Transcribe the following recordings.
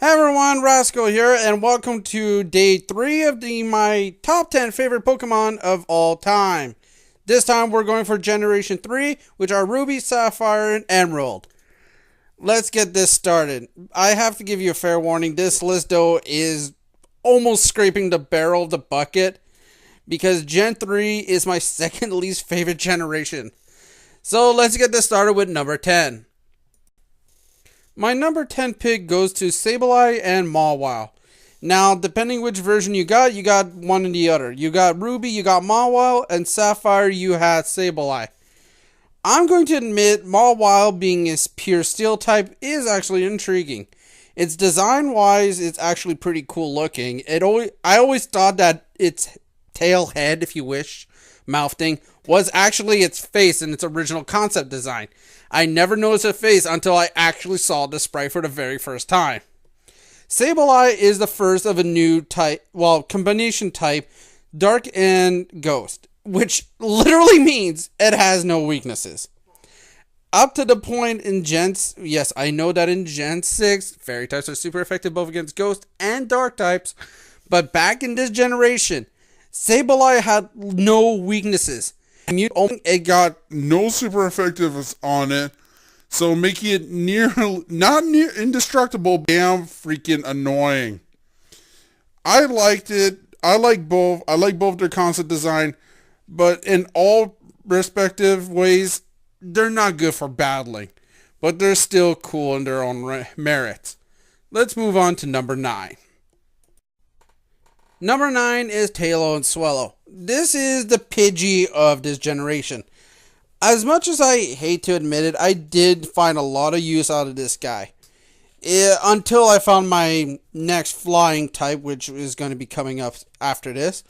Hey everyone, Rascal here, and welcome to day 3 of my top 10 favorite Pokemon of all time. This time we're going for Generation 3, which are Ruby, Sapphire, and Emerald. Let's get this started. I have to give you a fair warning, this list though is almost scraping the barrel of the bucket, because Gen 3 is my second least favorite generation. So let's get this started with number 10. My number 10 pick goes to Sableye and Mawile. Now, depending which version you got one and the other. You got Ruby, you got Mawile, and Sapphire, you had Sableye. I'm going to admit, Mawile being a pure steel type is actually intriguing. Its design-wise, it's actually pretty cool looking. I always thought that its tail head, if you wish, mouth thing, was actually its face in its original concept design. I never noticed a face until I actually saw the sprite for the very first time. Sableye is the first of a new type, combination type, Dark and Ghost, which literally means it has no weaknesses. Up to the point in yes, I know that in Gen 6, Fairy types are super effective both against Ghost and Dark types, but back in this generation, Sableye had no weaknesses. It got no super effectiveness on it, so making it not near indestructible, damn freaking annoying. I liked it. I like both their concept design, but in all respective ways, they're not good for battling, but they're still cool in their own merit. Let's move on to number 9. Number 9 is Taillow Swallow. This is the Pidgey of this generation. As much as I hate to admit it, I did find a lot of use out of this guy. Until I found my next flying type, which is going to be coming up after this.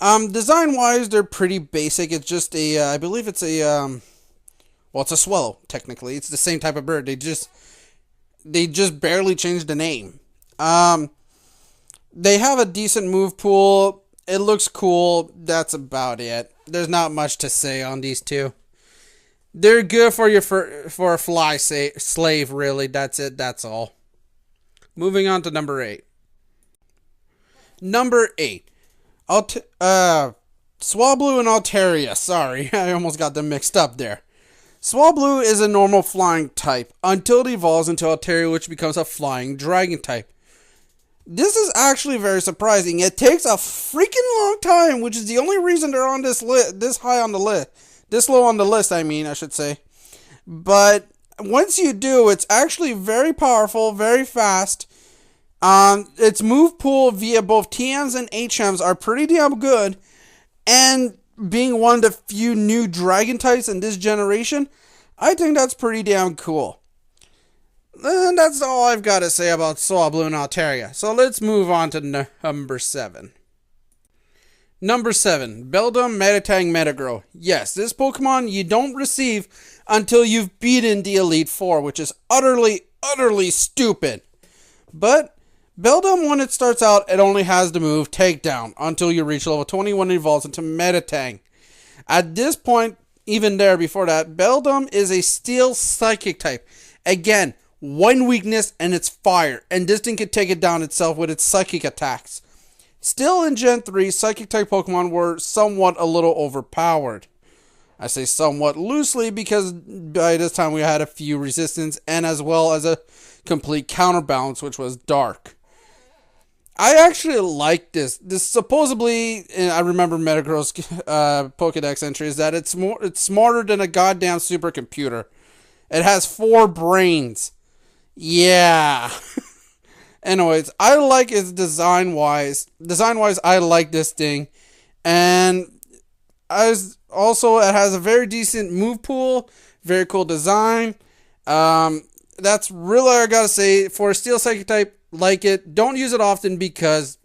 Design-wise, they're pretty basic. It's just I believe it's it's a swallow, technically. It's the same type of bird. They just barely changed the name. They have a decent move pool. It looks cool. That's about it. There's not much to say on these two. They're good for a fly slave, really. That's it. That's all. Moving on to number 8. Number 8. Swablu An Altaria. Sorry, I almost got them mixed up there. Swablu is a normal flying type until it evolves into Altaria, which becomes a flying dragon type. This is actually very surprising. It takes a freaking long time, which is the only reason they're on this list, this high on the list. This low on the list, I should say. But once you do, it's actually very powerful, very fast. Its move pool via both TMs and HMs are pretty damn good. And being one of the few new dragon types in this generation, I think that's pretty damn cool. And that's all I've got to say about Swablu An Altaria. So let's move on to number 7. Number 7, Beldam Meditang Metagrow. Yes, this Pokemon you don't receive until you've beaten the Elite Four, which is utterly stupid. But Beldam, when it starts out, it only has the move Takedown until you reach level 21 and evolves into Meditang. At this point, even there before that, Beldam is a Steel Psychic type. Again, one weakness, and it's fire, and this thing can take it down itself with its psychic attacks. Still in Gen 3, psychic type Pokemon were somewhat a little overpowered. I say somewhat loosely because by this time we had a few resistance and as well as a complete counterbalance, which was dark. I actually like this. This supposedly, and I remember Metagrow's Pokedex entry, is that it's smarter than a goddamn supercomputer. It has 4 brains. Yeah. Anyways, I like its design-wise. Design-wise, I like this thing. And also, it has a very decent move pool. Very cool design. That's really all I gotta say. For a Steel Psychic type, like it. Don't use it often because,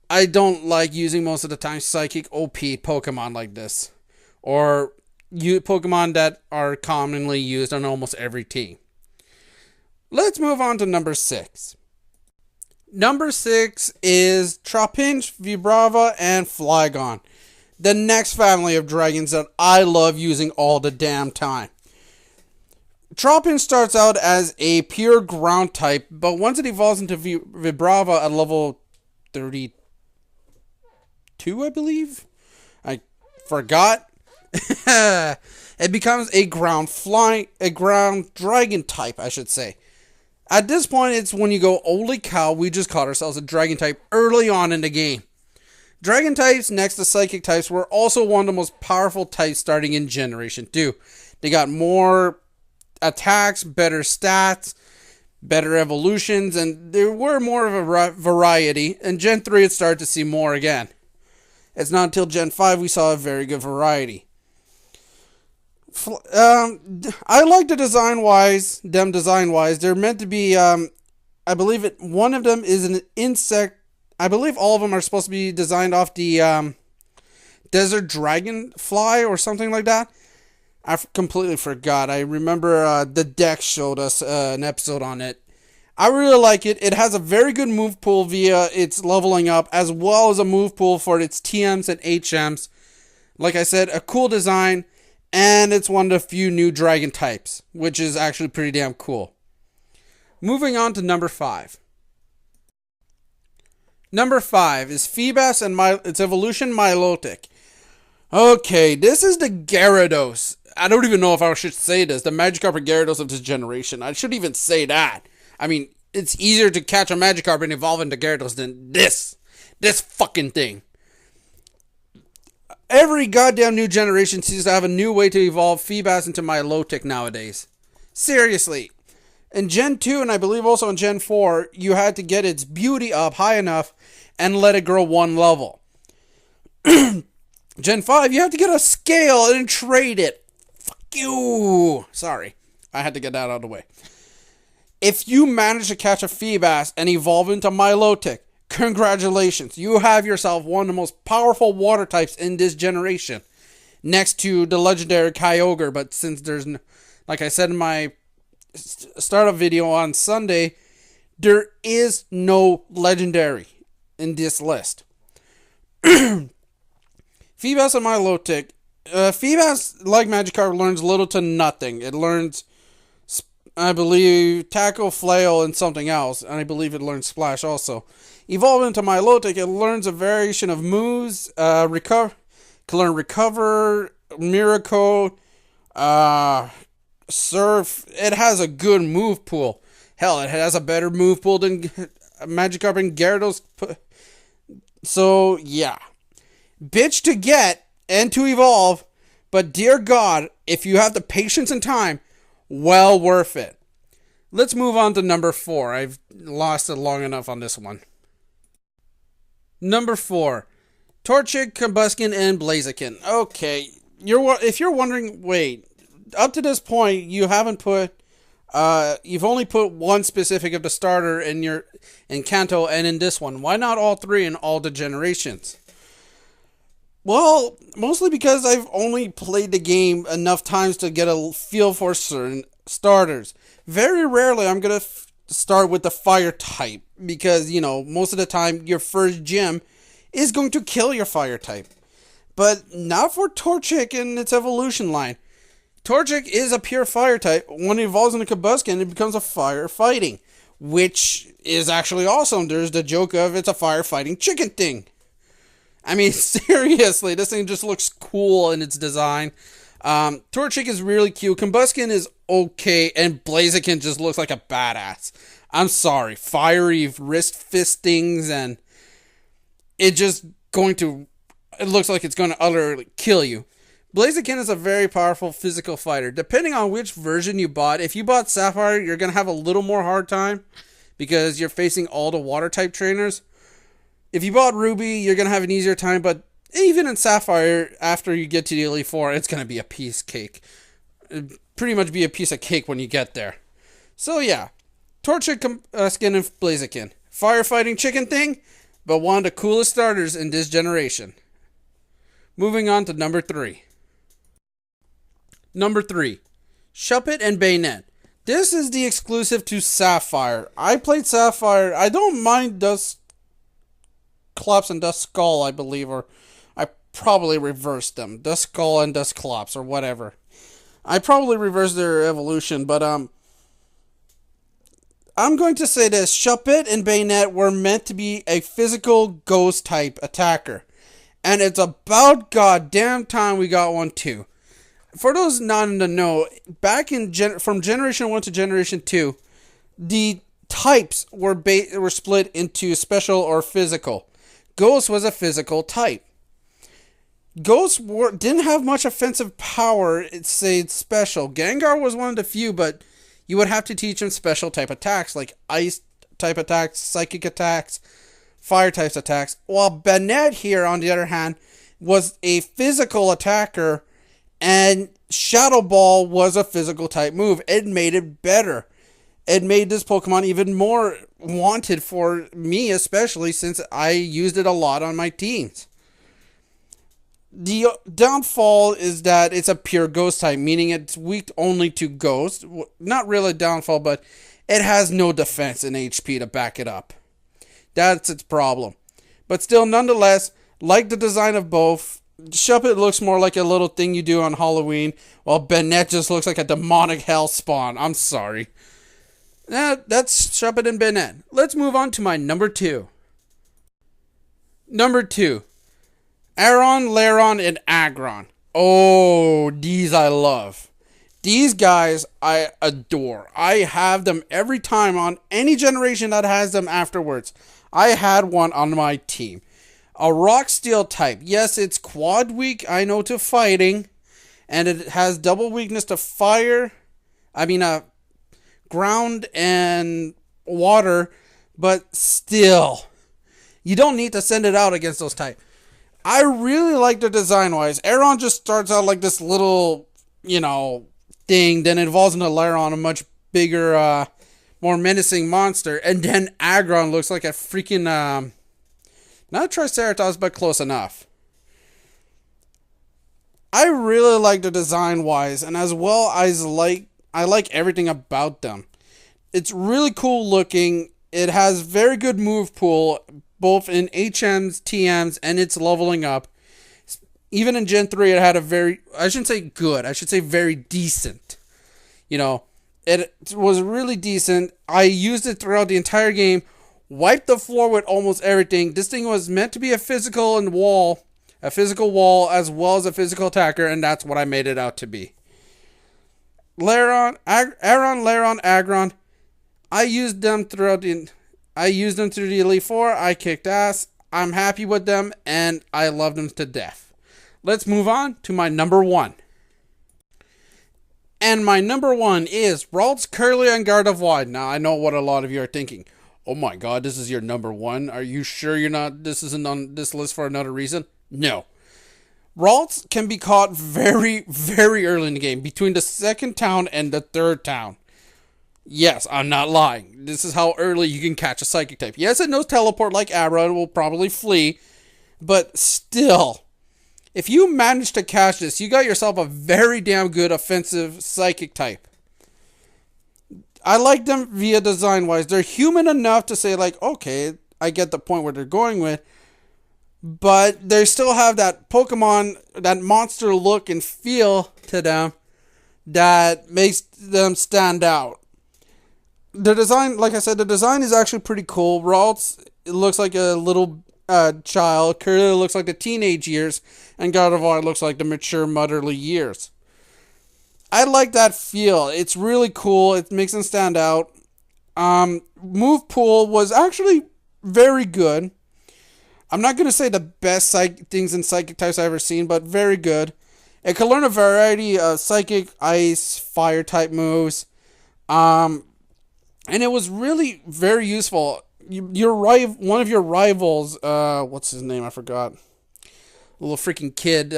I don't like using most of the time Psychic OP Pokemon like this. Or Pokemon that are commonly used on almost every team. Let's move on to number 6. Number 6 is Trapinch, Vibrava, and Flygon. The next family of dragons that I love using all the damn time. Tromping starts out as a pure ground type, but once it evolves into Vibrava at level 32, I believe? I forgot. It becomes a ground dragon type, I should say. At this point, it's when you go, holy cow, we just caught ourselves a dragon type early on in the game. Dragon types, next to psychic types, were also one of the most powerful types starting in Generation 2. They got more attacks, better stats, better evolutions, and there were more of a variety. In Gen 3, it started to see more again. It's not until Gen 5 we saw a very good variety. I like the design-wise. They're meant to be, I believe one of them is an insect. I believe all of them are supposed to be designed off the desert dragonfly or something like that. I completely forgot. I remember the deck showed us an episode on it. I really like it. It has a very good move pool via its leveling up, as well as a move pool for its TMs and HMs. Like I said, a cool design, and it's one of the few new dragon types, which is actually pretty damn cool. Moving on to number 5. Number 5 is Phoebus and its evolution Milotic. Okay, this is the Gyarados. I don't even know if I should say this. The Magikarp and Gyarados of this generation. I shouldn't even say that. I mean, it's easier to catch a Magikarp and evolve into Gyarados than this fucking thing. Every goddamn new generation seems to have a new way to evolve Phoebus into Milotic nowadays. Seriously. In Gen 2, and I believe also in Gen 4, you had to get its beauty up high enough and let it grow one level. Gen 5, you have to get a scale and trade it. Fuck you. Sorry. I had to get that out of the way. If you manage to catch a Phoebus and evolve into Milotic, congratulations. You have yourself one of the most powerful water types in this generation. Next to the legendary Kyogre, but since there's, like I said in my startup video on Sunday, there is no legendary in this list. Phoebus and Milotic. Phoebus, like Magikarp, learns little to nothing. It learns, I believe, Tackle, Flail, and something else. And I believe it learns Splash also. Evolving into Milotic, it learns a variation of moves. Can learn Recover, Miracle, Surf. It has a good move pool. Hell, it has a better move pool than Magikarp and Gyarados. So, yeah. Bitch to get and to evolve, but dear God, if you have the patience and time, well worth it. Let's move on to number 4. I've lost it long enough on this one. Number 4. Torchic, Blaziken, and Blaziken. Okay, if you're wondering, wait, up to this point, you haven't put, you've only put one specific of the starter in Kanto and in this one. Why not all 3 in all the generations? Well, mostly because I've only played the game enough times to get a feel for certain starters. Very rarely I'm going to start with the fire type because, most of the time your first gym is going to kill your fire type. But not for Torchic and its evolution line. Torchic is a pure fire type. When it evolves into Combusken, it becomes a fire fighting, which is actually awesome. There's the joke of it's a fire fighting chicken thing. I mean, seriously, this thing just looks cool in its design. Torchic is really cute. Combusken is okay, and Blaziken just looks like a badass. I'm sorry. Fiery wrist fistings, and it looks like it's going to utterly kill you. Blaziken is a very powerful physical fighter. Depending on which version you bought, if you bought Sapphire, you're going to have a little more hard time because you're facing all the water type trainers. If you bought Ruby, you're going to have an easier time, but even in Sapphire, after you get to the Elite Four, it's going to be a piece of cake. It'd pretty much be a piece of cake when you get there. So yeah, Torchic, Skin, and Blaziken. Firefighting chicken thing, but one of the coolest starters in this generation. Moving on to number 3. Number 3, Shuppet and Banette. This is the exclusive to Sapphire. I played Sapphire. I don't mind Dust Clops and Dust Skull, I believe, or I probably reversed them. Dust Skull and Dust Clops, or whatever. I probably reversed their evolution, but I'm going to say this. Shuppet and Banette were meant to be a physical ghost type attacker. And it's about goddamn time we got one too. For those not in the know, back in from Generation 1 to Generation 2, the types were split into special or physical. Ghost was a physical type. Ghosts didn't have much offensive power, say special. Gengar was one of the few, but you would have to teach him special type attacks, like ice type attacks, psychic attacks, fire types attacks. While Banette here, on the other hand, was a physical attacker, and Shadow Ball was a physical type move. It made it better. It made this Pokemon even more wanted for me, especially since I used it a lot on my teams. The downfall is that it's a pure ghost type, meaning it's weak only to ghost. Not really a downfall, but it has no defense and HP to back it up. That's its problem. But still, nonetheless, like the design of both, Shuppet looks more like a little thing you do on Halloween, while Banette just looks like a demonic hell spawn. I'm sorry. That's Shuppet and Banette. Let's move on to my number 2. Number 2. Aron, Lairon, and Aggron. Oh, these I love. These guys I adore. I have them every time on any generation that has them afterwards. I had one on my team. A rock steel type. Yes, it's quad weak, I know, to fighting. And it has double weakness to fire. Ground and water. But still, you don't need to send it out against those types. I really like the design-wise. Aron just starts out like this little, thing. Then it evolves into Lairon, a much bigger, more menacing monster. And then Aggron looks like a freaking, not a Triceratops, but close enough. I really like the design-wise, and as well as I like everything about them. It's really cool looking. It has very good move pool, both in HMs, TMs, and it's leveling up. Even in Gen 3, it had a very, I shouldn't say good, I should say very decent. It was really decent. I used it throughout the entire game, wiped the floor with almost everything. This thing was meant to be a physical wall as well as a physical attacker, and that's what I made it out to be. Aron, Lairon, Aggron, I used them through the Elite Four. I kicked ass. I'm happy with them, and I love them to death. Let's move on to my number 1. And my number 1 is Ralts, Curly, and Gardevoir. Now, I know what a lot of you are thinking. Oh my god, this is your number 1? Are you sure this isn't on this list for another reason? No. Ralts can be caught very, very early in the game, between the second town and the third town. Yes, I'm not lying. This is how early you can catch a psychic type. Yes, it knows teleport like Abra and will probably flee, but still, if you manage to catch this, you got yourself a very damn good offensive psychic type. I like them via design-wise. They're human enough to say, okay, I get the point where they're going with, but they still have that Pokemon, that monster look and feel to them that makes them stand out. The design, like I said, the design is actually pretty cool. Ralts, it looks like a little child. Curly looks like the teenage years. And Gardevoir looks like the mature motherly years. I like that feel. It's really cool. It makes them stand out. Move pool was actually very good. I'm not going to say the best things in psychic types I've ever seen, but very good. It can learn a variety of psychic, ice, fire type moves. And it was really very useful. One of your rivals, what's his name? I forgot. A little freaking kid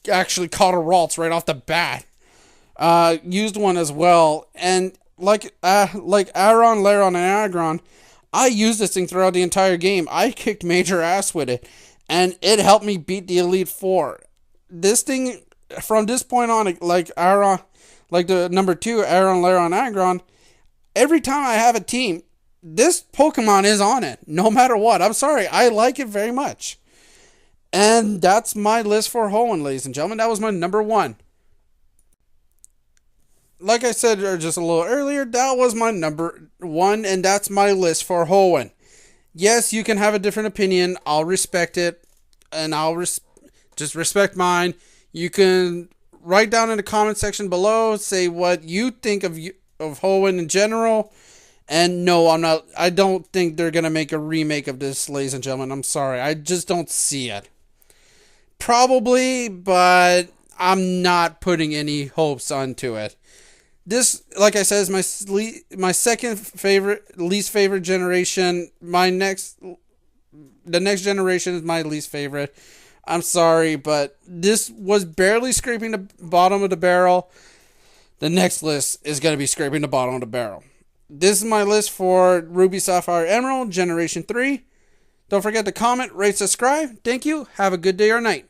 actually caught a Ralts right off the bat. Used one as well, and like Aron, Lairon, and Aggron, I used this thing throughout the entire game. I kicked major ass with it, and it helped me beat the Elite Four. This thing, from this point on, like Aron, like the number 2, Aron, Lairon, Aggron, every time I have a team, this Pokemon is on it, no matter what. I'm sorry, I like it very much. And that's my list for Hoenn, ladies and gentlemen. That was my number 1. like I said just a little earlier, that was my number one, and that's my list for Hoenn. Yes, you can have a different opinion. I'll respect it, and just respect mine. You can write down in the comment section below, say what you think of Hoenn in general. And no, I'm not. I don't think they're gonna make a remake of this, ladies and gentlemen. I'm sorry, I just don't see it. Probably, but I'm not putting any hopes onto it. This, like I said, is my second favorite, least favorite generation. The next generation is my least favorite. I'm sorry, but this was barely scraping the bottom of the barrel. The next list is going to be scraping the bottom of the barrel. This is my list for Ruby, Sapphire, Emerald, Generation 3. Don't forget to comment, rate, subscribe. Thank you. Have a good day or night.